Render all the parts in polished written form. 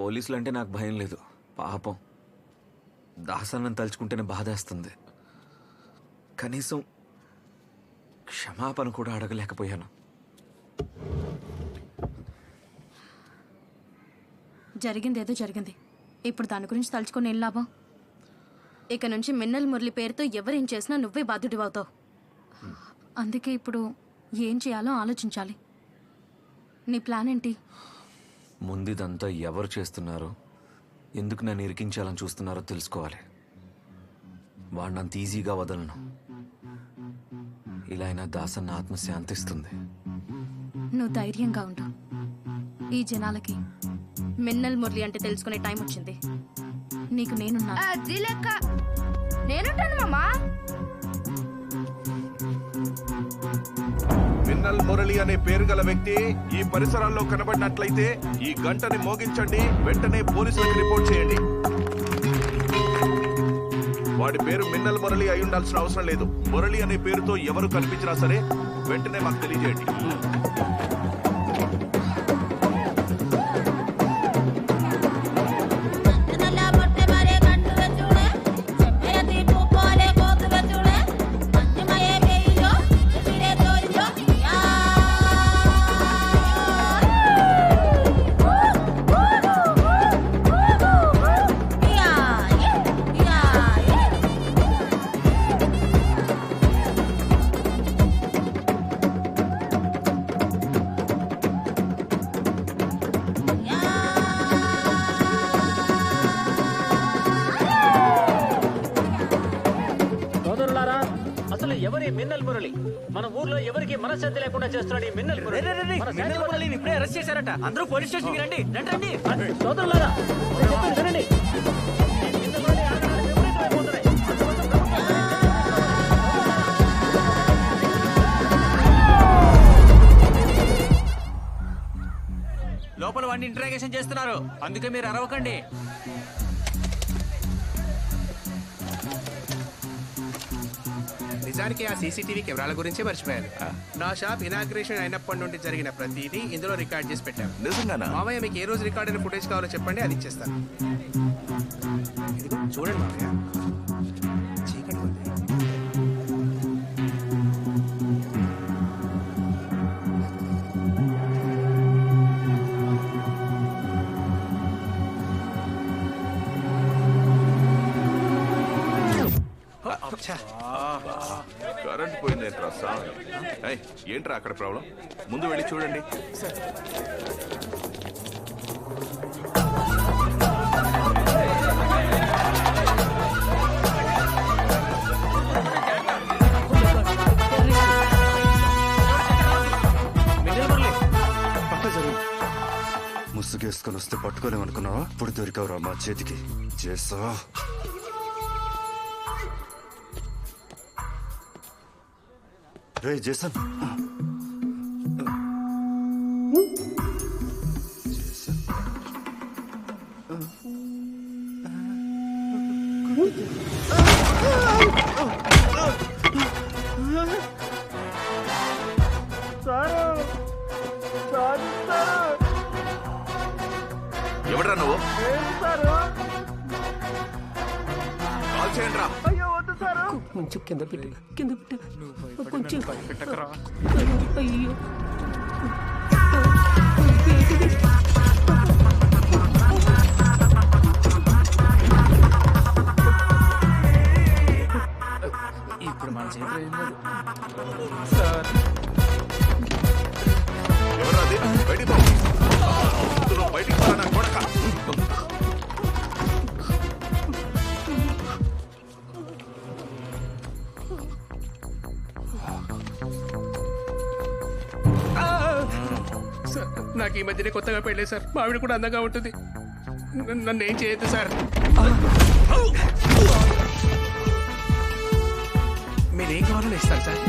పోలీసులు అంటే నాకు భయం లేదు. పాపం దాసన్నను తలుచుకుంటేనే బాధేస్తుంది. కనీసం క్షమాపణ కూడా అడగలేకపోయాను. జరిగిందేదో జరిగింది. ఇప్పుడు దాని గురించి తలుచుకొని ఏం లాభం? ఇక నుంచి మిన్నల్ మురళి పేరుతో ఎవరేం చేసినా నువ్వే బాధ్యుడివవుతావు. అందుకే ఇప్పుడు ఏం చేయాలో ఆలోచించాలి. నీ ప్లాన్ ఏంటి? ముందిదంతా ఎవరు చేస్తున్నారో, ఎందుకు నన్ను ఇరికించాలని చూస్తున్నారో తెలుసుకోవాలి. వాడినంత ఈజీగా వదలను. ఇలా అయినా దాసన్న ఆత్మ శాంతిస్తుంది. నువ్వు ధైర్యంగా ఉండు. ఈ జనాలకి మిన్నల్ మురళి అంటే తెలుసుకునే టైం వచ్చింది. నీకు నేనున్నాను. అది లెక్క నేనుంటాను మామా. మిన్నల్ మురళి అనే పేరు గల వ్యక్తి ఈ పరిసరాల్లో కనబడినట్లయితే ఈ గంటని మోగించండి. వెంటనే పోలీసులకు రిపోర్ట్ చేయండి. వాడి పేరు మిన్నల్ మురళి అయి ఉండాల్సిన అవసరం లేదు. మురళి అనే పేరుతో ఎవరు కనిపించినా సరే వెంటనే మాకు తెలియజేయండి. మిన్నల్ మురళి మన ఊర్లో ఎవరికి మనశ్శాంతి లేకుండా చేస్తున్నాడు. ఈ మిన్నల్ మురళి ఇప్పుడే అరెస్ట్ చేశారట. అందరూ పోలీస్ స్టేషన్ కి రండి. రండి సోదరులారా, వినండి. లోపల వాడిని ఇంటరాగేషన్ చేస్తున్నారు, అందుకే మీరు అరవకండి. నిజానికి ఆ సీసీటీవీ కెమెరాల గురించే మర్చిపోయాను. నా షాప్ ఇనాగ్రేషన్ అయినప్పటి నుండి జరిగిన ప్రతిదీ ఇందులో రికార్డ్ చేసి పెట్టాను. నిజంగానా? మామయ్య మీకు ఏ రోజు రికార్డ్ అయిన ఫుటేజ్ కావాలో చెప్పండి, అది ఇచ్చేస్తాను. ఇదిగో చూడండి మామయ్య, చీకటి ఉంది. కరెంట్ పోయింది ఏంట్రా సార్? ఏంట్రా అక్కడ ప్రాబ్లం? ముందు వెళ్ళి చూడండి. ముసుగేసుకొని వస్తే పట్టుకోలేమనుకున్నావా? ఇప్పుడు దొరికావురా మా చేతికి. చేసా రే జేసన్. ఎవడ్రా నువ్వు? కాల్ చేయండి రా. కొంచెం కింద పెట్టు, కింద పెట్టు, కొంచెం పెట్టకరా. అయ్యో ఇప్పుడు మన చేతిలో ఎవరు అది? బయటికి పో. బయటికి పో నా కొడక. నాకు ఈ మధ్యనే కొత్తగా పెళ్ళే సార్. మా ఆవిడ కూడా అందంగా ఉంటుంది. నన్ను ఏం చేయొద్దు సార్. మీరేం కావాలని ఇస్తారు సార్?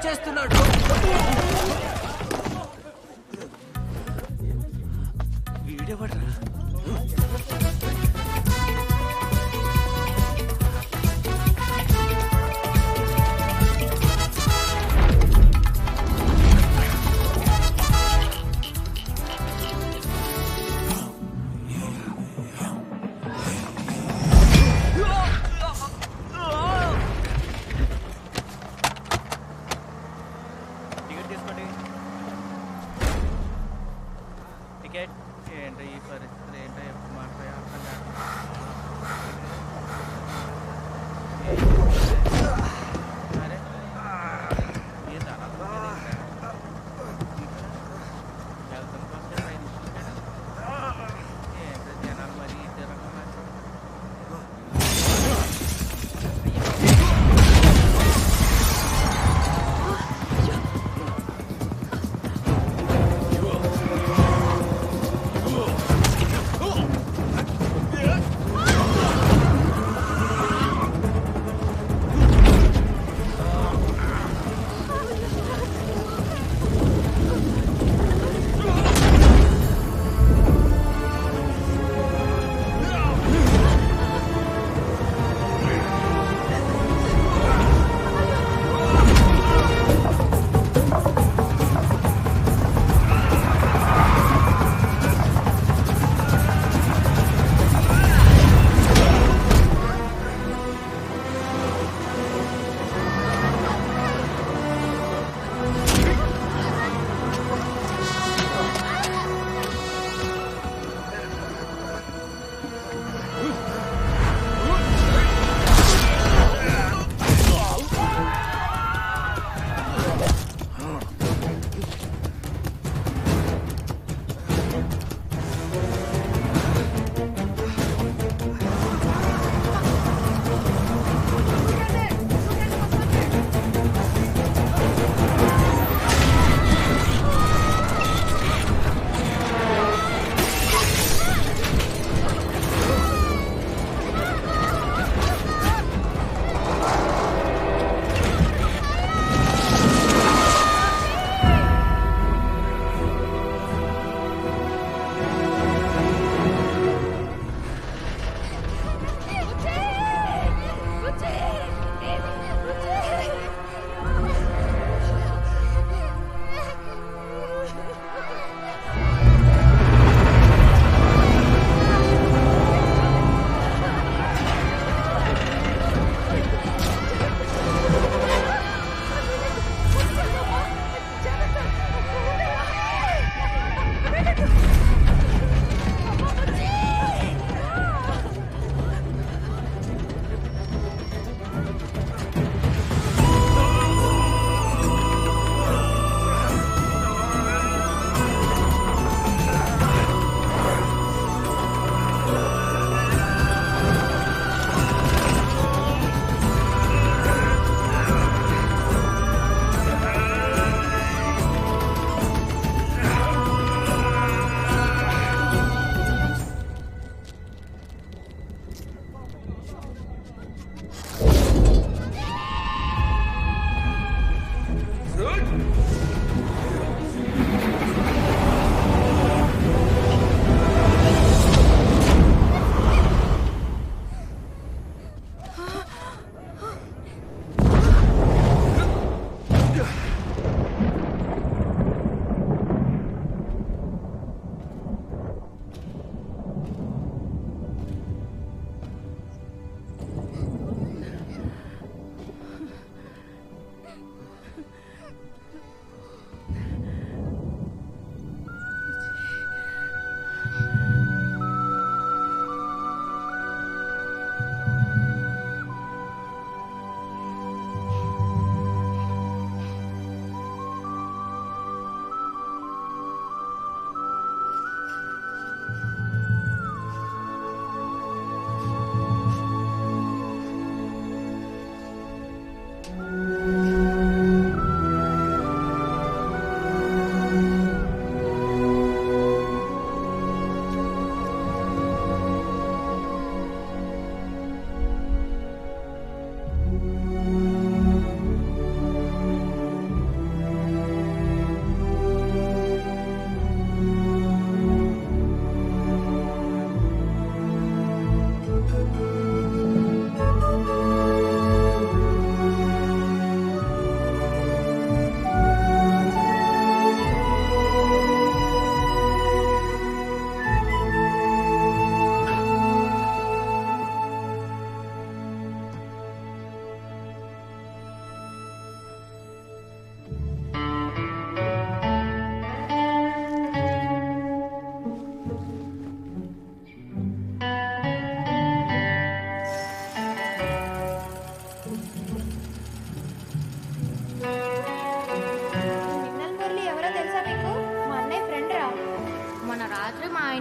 వచ్చేస్తున్నాడు. వీడెవడ్రా? టికెట్ తీసుకోండి. టికెట్. ఏంటో ఈ పరిస్థితులు, ఏంటో ఎప్పుడు మాట్లాడే అర్థం కాదు. అరే ఏ దాదాపు వెళ్తాం కోసం ట్రైన్ తీసుకుంటాడు. ఏంటో జనాలు మరి ఇద్దరు రకం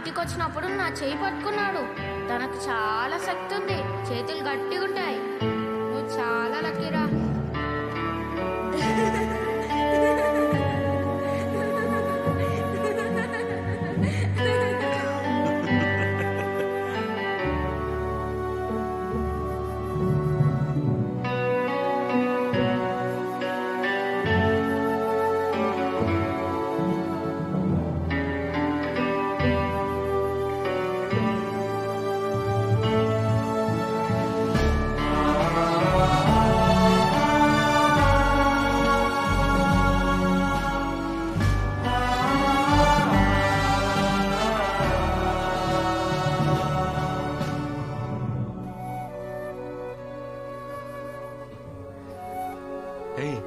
ఇంటికి వచ్చినప్పుడు నా చేయి పట్టుకున్నాడు. తనకు చాలా శక్తి ఉంది, చేతులు గట్టిగా ఉంటాయి. నువ్వు చాలా లక్కీరా. ఏయ్,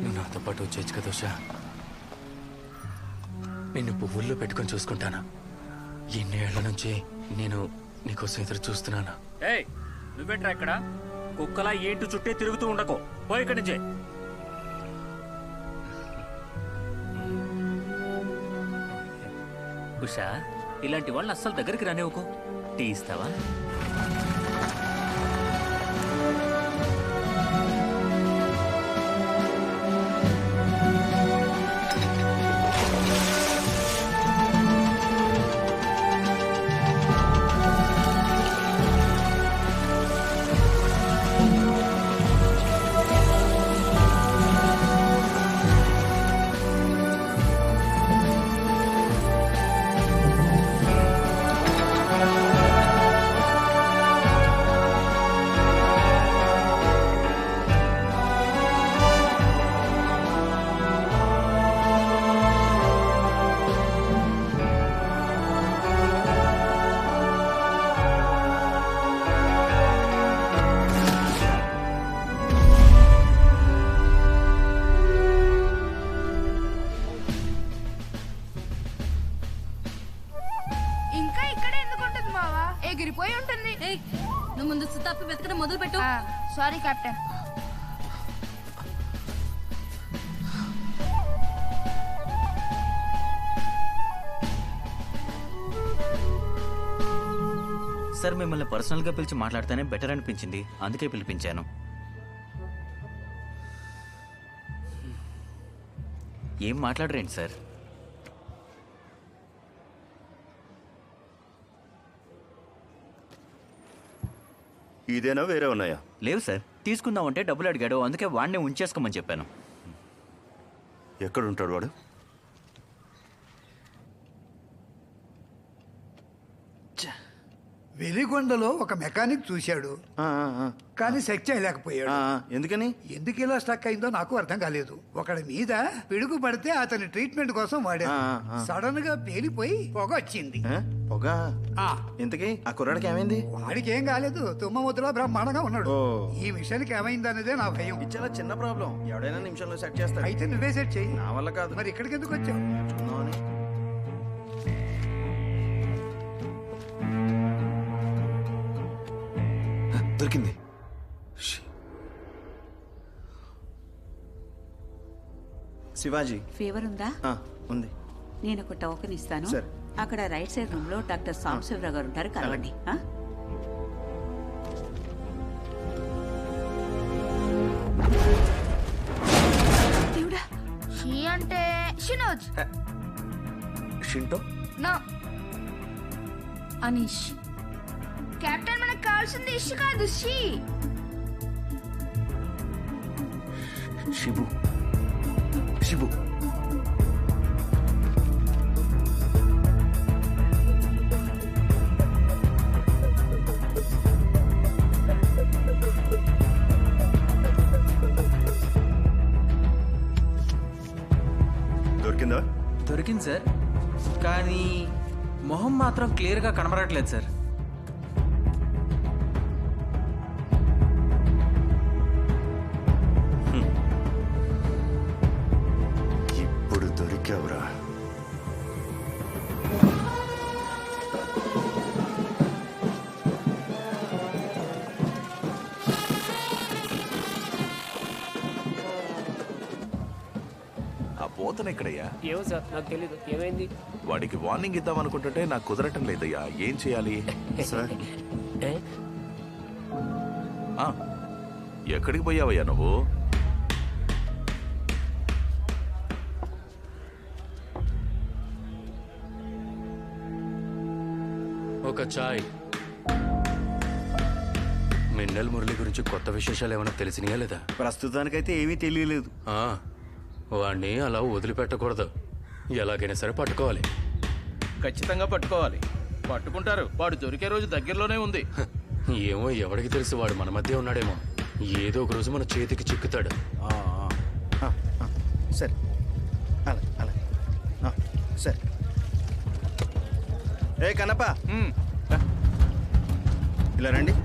నువ్వు నాతో పాటు వచ్చేచ్చు కదా ఉషా. నిన్ను పువ్వుల్లో పెట్టుకొని చూసుకుంటానా. ఎన్ని ఏళ్ల నుంచి నేను నీకోసం ఎదురు చూస్తున్నానా. ఏయ్ నువ్వేంట్రా ఇక్కడ కుక్కలా ఏంటి చుట్టే తిరుగుతూ ఉండకో, పోయి ఇక్కడి నుంచే. ఉషా, ఇలాంటి వాళ్ళని అస్సలు దగ్గరికి రానివ్వకు. టీ ఇస్తావా? ఇంకా ఇక్కడే ఎందుకు ఉంటుంది మావా? ఎగిరిపోయి ఉంటుంది. నువ్వు ముందు తప్పి వెతకడం మొదలు పెట్టు. Sorry captain. సార్ మిమ్మల్ని పర్సనల్గా పిలిచి మాట్లాడితేనే బెటర్ అనిపించింది, అందుకే పిలిపించాను. ఏం మాట్లాడరేంటి సార్? ఇదేనా వేరే ఉన్నాయా? లేవు సార్, తీసుకుందామంటే డబ్బులు అడిగాడు, అందుకే వాడినే ఉంచేసుకోమని చెప్పాను. ఎక్కడుంటాడు వాడు? వెలిగొండలో ఒక మెకానిక్ చూశాడు, కానీ సెట్ చేయలేకపోయాడు. ఎందుకని? ఎందుకు ఇలా స్టక్ అయిందో నాకు అర్థం కాలేదు. ఒకడి మీద పిడుగు పడితే అతని ట్రీట్మెంట్ కోసం వాడాడు. సడన్ గా పేలిపోయి పొగ వచ్చింది. పొగ? ఆ, ఇంతకీ ఆ కుర్రాడికి ఏమైంది? వాడికి ఏం కాలేదు, తుమ్మ ముద్దులో బ్రహ్మాండంగా ఉన్నాడు. ఈ మిషన్కి ఏమైందనేదే నా భయం. చాలా చిన్న ప్రాబ్లం, ఎవడైనా నిమిషంలో సెట్ చేస్తాడు. అయితే నువ్వే సెట్ చెయ్యి. నా వల్ల కాదు. మరి ఇక్కడికి ఎందుకు వచ్చావు? చూద్దామని. దొరికింది. శివాజీ ఫీవర్ ఉందా? ఉంది. నేను ఒక టోకెన్ ఇస్తాను. సరే. అక్కడ రైట్ సైడ్ రూమ్ లో డాక్టర్ సాంబశివరావు గారు ఉంటారు, కలవండి. ఆ? దేవుడా, షీ అంటే షినోజ్. షింటో? నా అనీష్. కెప్టెన్, మనకు కావాల్సింది ఇష్ కాదు, షీ. షిబు. షిబు. దొరికిందా? దొరికింది సార్, కానీ మొహం మాత్రం క్లియర్గా కనబడట్లేదు సార్. ఇప్పుడు దొరికావురా. ఎక్కడయ్యా? ఏమో సార్ నాకు తెలీదు ఏమైంది. వాడికి వార్నింగ్ ఇద్దాం అనుకుంటుంటే నాకు కుదరటం లేదయ్యా. ఏం చేయాలి? సార్ ఆ, ఎక్కడికి పోయావయ్యా నువ్వు? ఒక చాయ్. మిన్నల్ మురళి గురించి కొత్త విశేషాలు ఏమైనా తెలిసినాయా లేదా? ప్రస్తుతానికైతే ఏమీ తెలియలేదు. వాణ్ణి అలా వదిలిపెట్టకూడదు. ఎలాగైనా సరే పట్టుకోవాలి. ఖచ్చితంగా పట్టుకోవాలి. పట్టుకుంటారు. వాడు దొరికే రోజు దగ్గరలోనే ఉంది. ఏమో ఎవరికి తెలుసు, వాడు మన మధ్య ఉన్నాడేమో. ఏదో ఒక రోజు మన చేతికి చిక్కుతాడు. సరే అలా అలా సరే. ఏ కన్నప్ప, ఇలా రండి.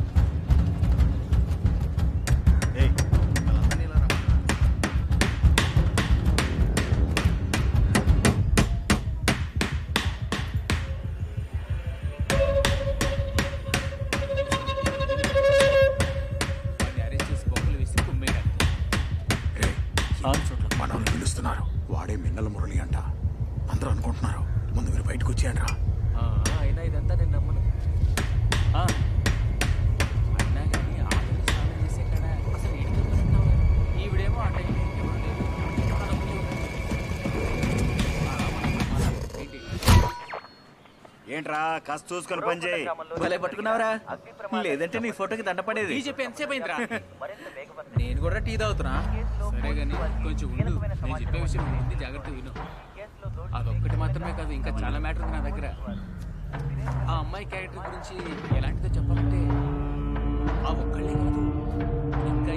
మనల్ని పిలుస్తున్నారు. వాడే మిన్నల మురళి అంట. అందరూ అనుకుంటున్నారు. ముందు మీరు బయటకు వచ్చేయండి రా. అయినా ఇదంతా నేను నమ్మను. అయినా కానీ ఆవిడ స్నానం చేసే కదా అసలు ఈవిడేమో ఆ టైం ఏంట్రా కాస్త చూసుకొని పని చేయి. భలే పట్టుకున్నావరా. లేదంటే నీ ఫోటోకి దండ పడేది. చెప్పి ఎంతసేపు అయిందిరా? నేను కూడా టీ తాగుతున్నా. సరే గానీ కొంచెం ఉండు. నేను చెప్పే విషయం ముందు జాగ్రత్త విను. అదొక్కటి మాత్రమే కాదు, ఇంకా చాలా మ్యాటర్ ఉంది నా దగ్గర. ఆ అమ్మాయి క్యారెక్టర్ గురించి ఎలాంటిదో చెప్పాలంటే ఆ ఒక్కళ్ళే కాదు, ఇంకా